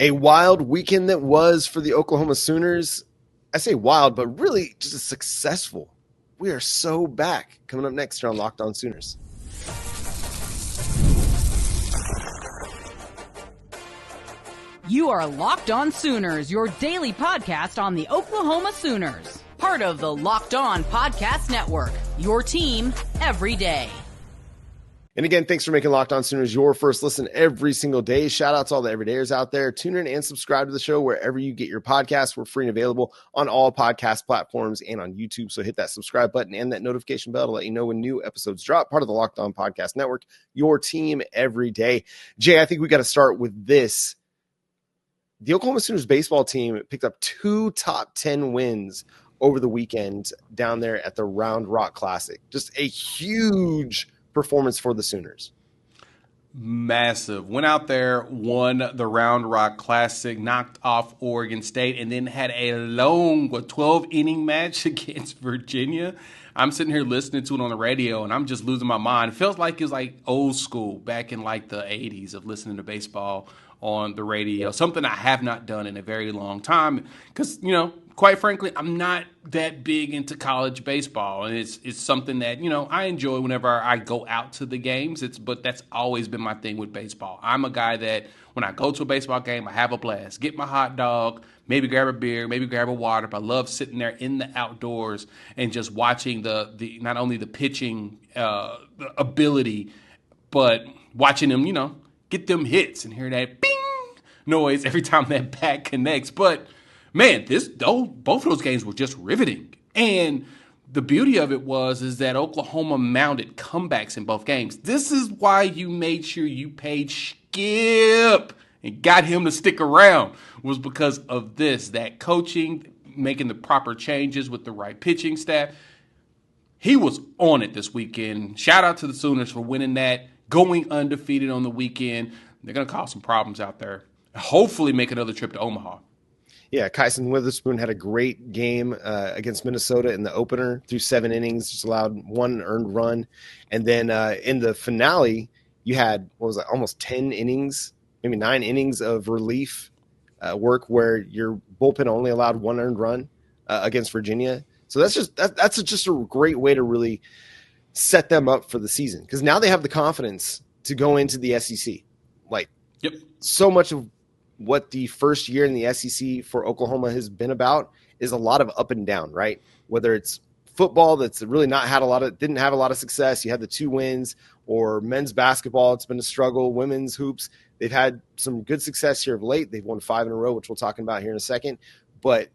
A wild weekend that was for the Oklahoma Sooners. I say wild, but really just as successful. We are so back. Coming up next here on Locked On Sooners. You are Locked On Sooners, your daily podcast on the Oklahoma Sooners. Part of the Locked On Podcast Network, your team every day. And again, thanks for making Locked On Sooners your first listen every single day. Shout out to all the everydayers out there. Tune in and subscribe to the show wherever you get your podcasts. We're free and available on all podcast platforms and on YouTube. So hit that subscribe button and that notification bell to let you know when new episodes drop. Part of the Locked On Podcast Network, your team every day. Jay, I think we got to start with this. The Oklahoma Sooners baseball team picked up 2 top 10 wins over the weekend down there at the Round Rock Classic. Just a huge performance for the Sooners. Massive. Went out there, won the Round Rock Classic, knocked off Oregon State, and then had a long 12-inning match against Virginia. I'm sitting here listening to it on the radio, and I'm just losing my mind. It feels like it's like old school back in like the 80s of listening to baseball on the radio, something I have not done in a very long time because, quite frankly, I'm not that big into college baseball, and it's something that, I enjoy whenever I go out to the games. But that's always been my thing with baseball. I'm a guy that when I go to a baseball game, I have a blast. Get my hot dog, maybe grab a beer, maybe grab a water. But I love sitting there in the outdoors and just watching the not only the pitching ability, but watching them, get them hits and hear that bing noise every time that bat connects. But man, both of those games were just riveting. And the beauty of it is that Oklahoma mounted comebacks in both games. This is why you made sure you paid Skip and got him to stick around, was because of that coaching, making the proper changes with the right pitching staff. He was on it this weekend. Shout out to the Sooners for winning that, going undefeated on the weekend. They're going to cause some problems out there. Hopefully make another trip to Omaha. Yeah, Kyson Witherspoon had a great game against Minnesota in the opener through 7 innings, just allowed 1 earned run. And then in the finale, you had, almost 10 innings, maybe 9 innings of relief work where your bullpen only allowed 1 earned run against Virginia. So that's just a great way to really set them up for the season, because now they have the confidence to go into the SEC. Yep. So much of what the first year in the SEC for Oklahoma has been about is a lot of up and down, right? Whether it's football that's really didn't have a lot of success. You had the 2 wins, or men's basketball. It's been a struggle. Women's hoops, they've had some good success here of late. They've won 5 in a row, which we'll talk about here in a second. But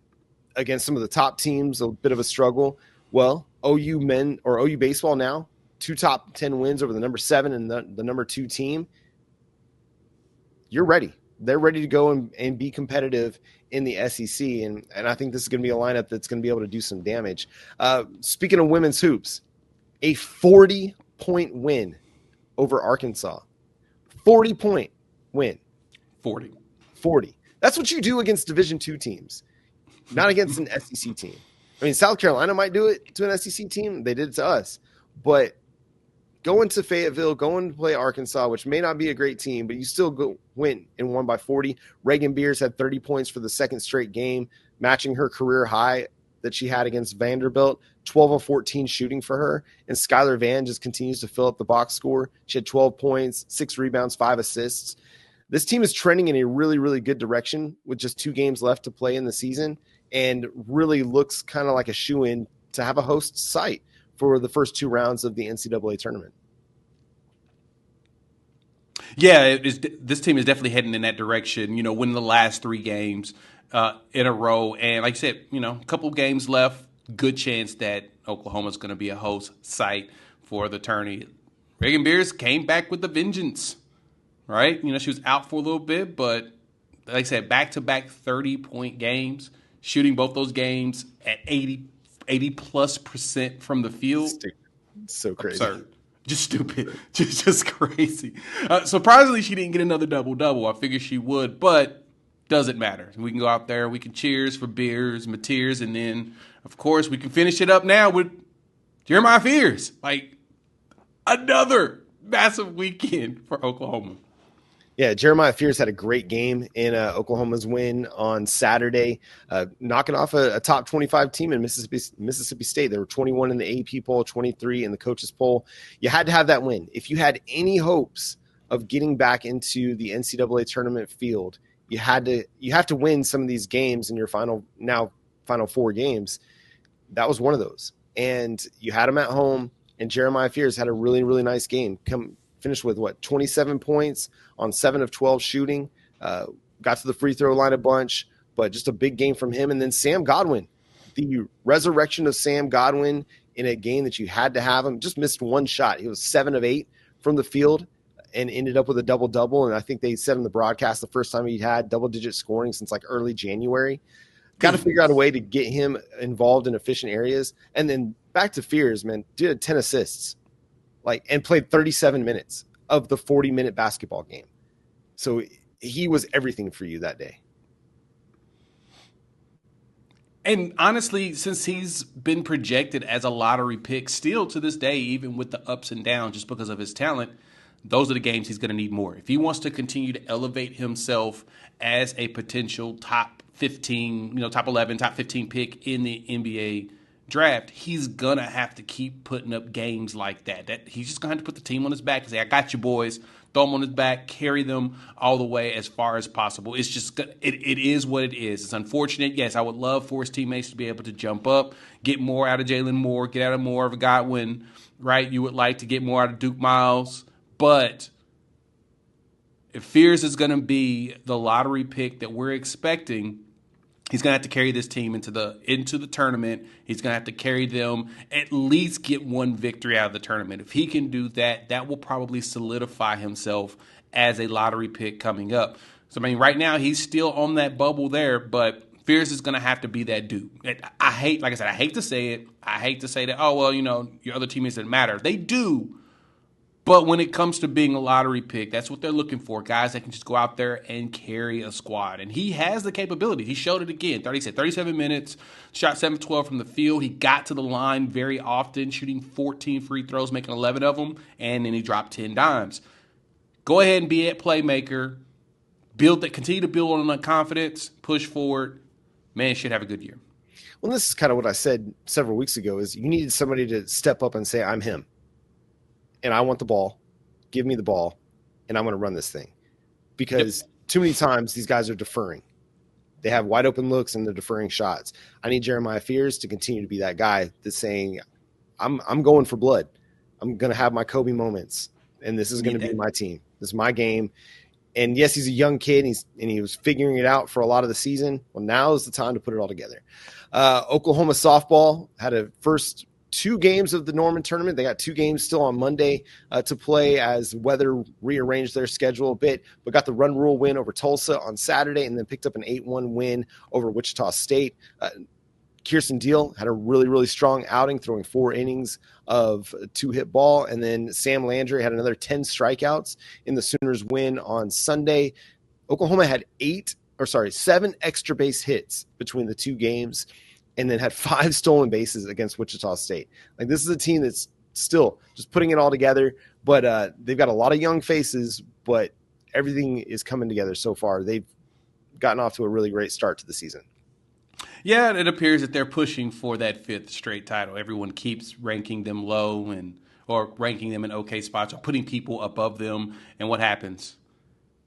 against some of the top teams, a bit of a struggle. Well, OU men or OU baseball now, 2 top 10 wins over the number 7 and the number 2 team. You're ready. They're ready to go and be competitive in the SEC. And I think this is going to be a lineup that's going to be able to do some damage. Speaking of women's hoops, a 40-point win over Arkansas. 40-point win. 40. That's what you do against Division II teams, not against an SEC team. I mean, South Carolina might do it to an SEC team. They did it to us. But going to Fayetteville, going to play Arkansas, which may not be a great team, but you still win and won by 40. Reagan Beers had 30 points for the second straight game, matching her career high that she had against Vanderbilt, 12 of 14 shooting for her. And Skylar Vann just continues to fill up the box score. She had 12 points, 6 rebounds, 5 assists. This team is trending in a really, really good direction with just 2 games left to play in the season, and really looks kind of like a shoo-in to have a host site for the first 2 rounds of the NCAA tournament. Yeah, this team is definitely heading in that direction, winning the last 3 games in a row. And like I said, a couple games left, good chance that Oklahoma's going to be a host site for the tourney. Reagan Beers came back with a vengeance, right? She was out for a little bit, but like I said, back-to-back 30-point games, shooting both those games at 80+% from the field. So crazy. Absurd. Just stupid. just crazy. Surprisingly, she didn't get another double-double. I figured she would, but doesn't matter. We can go out there, we can cheers for Beers, Mateers, and then, of course, we can finish it up now with Jeremiah Fears. Another massive weekend for Oklahoma. Yeah, Jeremiah Fears had a great game in Oklahoma's win on Saturday, knocking off a top 25 team in Mississippi State. They were 21 in the AP poll, 23 in the coaches poll. You had to have that win. If you had any hopes of getting back into the NCAA tournament field, you have to win some of these games in your final 4 games. That was one of those, and you had them at home. And Jeremiah Fears had a really, really nice game. Finished with 27 points on 7 of 12 shooting. Got to the free throw line a bunch, but just a big game from him. And then Sam Godwin, the resurrection of Sam Godwin in a game that you had to have him. Just missed one shot. He was 7 of 8 from the field and ended up with a double-double. And I think they said in the broadcast the first time he'd had double-digit scoring since like early January. Got to figure out a way to get him involved in efficient areas. And then back to Fears, man, did 10 assists. And played 37 minutes of the 40-minute basketball game. So he was everything for you that day. And honestly, since he's been projected as a lottery pick still to this day, even with the ups and downs, just because of his talent, those are the games he's going to need more. If he wants to continue to elevate himself as a potential top 15, top 11, top 15 pick in the NBA draft, he's gonna have to keep putting up games like that. He's just gonna have to put the team on his back and say, I got you boys, throw them on his back, carry them all the way as far as possible. It's just it is what it is. It's unfortunate. Yes, I would love for his teammates to be able to jump up, get more out of Jalen Moore, get out of more of a Godwin, right? You would like to get more out of Duke Miles, but if Fears is gonna be the lottery pick that we're expecting, he's going to have to carry this team into the tournament. He's going to have to carry them, at least get one victory out of the tournament. If he can do that, that will probably solidify himself as a lottery pick coming up. So, right now he's still on that bubble there, but Fears is going to have to be that dude. I hate to say it. I hate to say that, your other teammates didn't matter. They do. But when it comes to being a lottery pick, that's what they're looking for. Guys that can just go out there and carry a squad. And he has the capability. He showed it again. 37 minutes, shot 7-12 from the field. He got to the line very often, shooting 14 free throws, making 11 of them, and then he dropped 10 dimes. Go ahead and be a playmaker. Continue to build on that confidence, push forward. Man, should have a good year. Well, this is kind of what I said several weeks ago, is you needed somebody to step up and say, I'm him. And I want the ball, give me the ball, and I'm going to run this thing. Because too many times these guys are deferring. They have wide open looks and they're deferring shots. I need Jeremiah Fears to continue to be that guy that's saying, I'm going for blood. I'm going to have my Kobe moments, and this is going to be my team. This is my game. And yes, he's a young kid, and he was figuring it out for a lot of the season. Well, now is the time to put it all together. Oklahoma softball had a first 2 games of the Norman tournament. They got 2 games still on Monday to play as weather rearranged their schedule a bit, but got the run rule win over Tulsa on Saturday and then picked up an 8-1 win over Wichita State. Kirsten Deal had a really, really strong outing, throwing 4 innings of 2-hit ball. And then Sam Landry had another 10 strikeouts in the Sooners win on Sunday. Oklahoma had 7 extra base hits between the 2 games, and then had 5 stolen bases against Wichita State. This is a team that's still just putting it all together, but they've got a lot of young faces, but everything is coming together so far. They've gotten off to a really great start to the season. Yeah, it appears that they're pushing for that 5th straight title. Everyone keeps ranking them low or ranking them in okay spots or putting people above them. And what happens?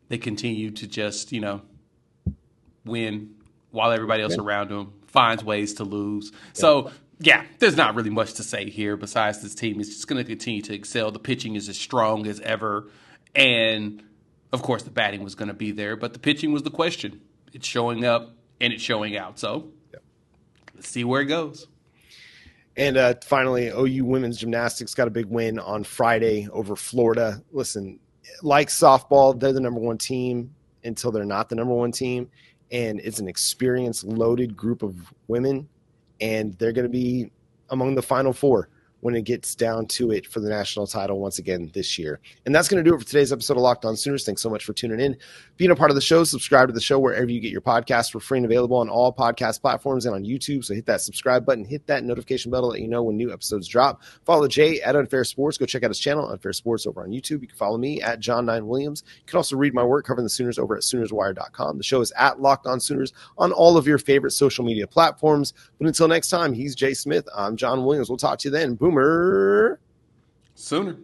They continue to just, win while everybody else around them finds ways to lose. Yeah. So, there's not really much to say here besides this team is just going to continue to excel. The pitching is as strong as ever. And, of course, the batting was going to be there. But the pitching was the question. It's showing up and it's showing out. So, let's see where it goes. And finally, OU women's gymnastics got a big win on Friday over Florida. Listen, like softball, they're the number 1 team until they're not the number 1 team. And it's an experience-loaded group of women, and they're going to be among the Final 4 when it gets down to it for the national title once again this year. And that's going to do it for today's episode of Locked On Sooners. Thanks so much for tuning in, being a part of the show. Subscribe to the show wherever you get your podcasts. We're free and available on all podcast platforms and on YouTube. So hit that subscribe button, hit that notification bell to let you know when new episodes drop. Follow Jay at Unfair Sports. Go check out his channel, Unfair Sports, over on YouTube. You can follow me at John9Williams. You can also read my work covering the Sooners over at SoonersWire.com. The show is at Locked On Sooners on all of your favorite social media platforms. But until next time, he's Jay Smith. I'm John Williams. We'll talk to you then. Boomer Sooner.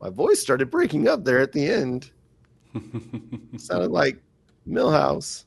My voice started breaking up there at the end. Sounded like Millhouse.